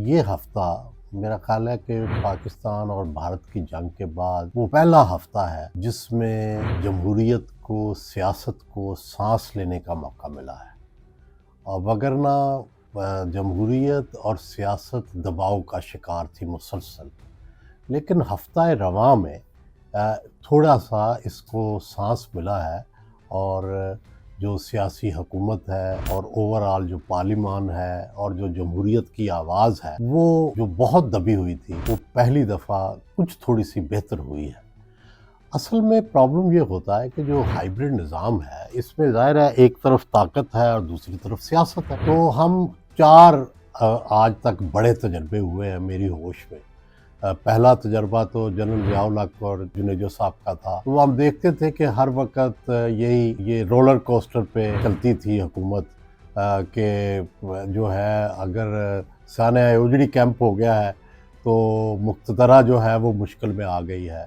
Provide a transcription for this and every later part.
یہ ہفتہ میرا خیال ہے کہ پاکستان اور بھارت کی جنگ کے بعد وہ پہلا ہفتہ ہے جس میں جمہوریت کو، سیاست کو سانس لینے کا موقع ملا ہے، اور وگرنہ جمہوریت اور سیاست دباؤ کا شکار تھی مسلسل، لیکن ہفتہ رواں میں تھوڑا سا اس کو سانس ملا ہے، اور جو سیاسی حکومت ہے اور اوورآل جو پارلیمان ہے اور جو جمہوریت کی آواز ہے وہ جو بہت دبی ہوئی تھی وہ پہلی دفعہ کچھ تھوڑی سی بہتر ہوئی ہے۔ اصل میں پرابلم یہ ہوتا ہے کہ جو ہائیبرڈ نظام ہے اس میں ظاہر ہے ایک طرف طاقت ہے اور دوسری طرف سیاست ہے، تو ہم چار آج تک بڑے تجربے ہوئے ہیں میری ہوش میں۔ پہلا تجربہ تو جنرل ضیاء الحق اور جنیجو صاحب کا تھا، وہ ہم دیکھتے تھے کہ ہر وقت یہ رولر کوسٹر پہ چلتی تھی حکومت، کہ جو ہے اگر سانحہ اجڑی کیمپ ہو گیا ہے تو مقتدرہ جو ہے وہ مشکل میں آ گئی ہے،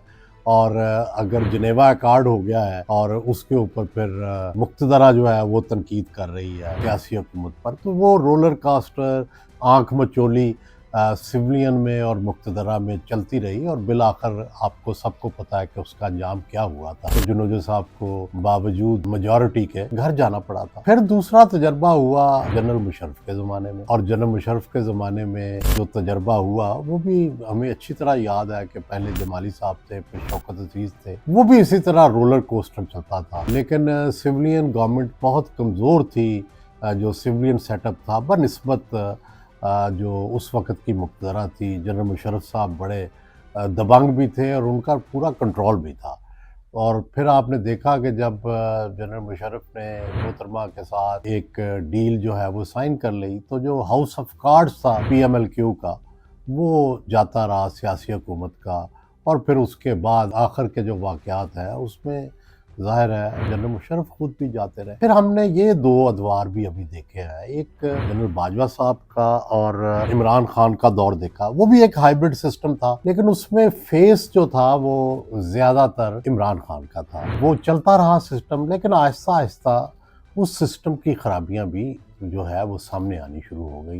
اور اگر جنیوا ایکارڈ ہو گیا ہے اور اس کے اوپر پھر مقتدرہ جو ہے وہ تنقید کر رہی ہے سیاسی حکومت پر، تو وہ رولر کاسٹر آنکھ مچولی سویلین میں اور مقتدرہ میں چلتی رہی، اور بالآخر آپ کو سب کو پتہ ہے کہ اس کا انجام کیا ہوا تھا۔ جنوجو صاحب کو باوجود میجورٹی کے گھر جانا پڑا تھا۔ پھر دوسرا تجربہ ہوا جنرل مشرف کے زمانے میں، اور جنرل مشرف کے زمانے میں جو تجربہ ہوا وہ بھی ہمیں اچھی طرح یاد ہے کہ پہلے جمالی صاحب تھے، پھر شوکت عزیز تھے، وہ بھی اسی طرح رولر کوسٹر چلتا تھا، لیکن سویلین گورنمنٹ بہت کمزور تھی۔ جو سویلین سیٹ اپ تھا بنسبت جو اس وقت کی مقتدرہ تھی، جنرل مشرف صاحب بڑے دبنگ بھی تھے اور ان کا پورا کنٹرول بھی تھا۔ اور پھر آپ نے دیکھا کہ جب جنرل مشرف نے محترمہ کے ساتھ ایک ڈیل جو ہے وہ سائن کر لی، تو جو ہاؤس آف کارڈز تھا پی ایم ایل کیو کا وہ جاتا رہا سیاسی حکومت کا، اور پھر اس کے بعد آخر کے جو واقعات ہیں اس میں ظاہر ہے جنرل مشرف خود بھی جاتے رہے۔ پھر ہم نے یہ دو ادوار بھی ابھی دیکھے ہیں، ایک جنرل باجوہ صاحب کا اور عمران خان کا دور دیکھا، وہ بھی ایک ہائیبرڈ سسٹم تھا، لیکن اس میں فیس جو تھا وہ زیادہ تر عمران خان کا تھا۔ وہ چلتا رہا سسٹم، لیکن آہستہ آہستہ اس سسٹم کی خرابیاں بھی جو ہے وہ سامنے آنی شروع ہو گئی۔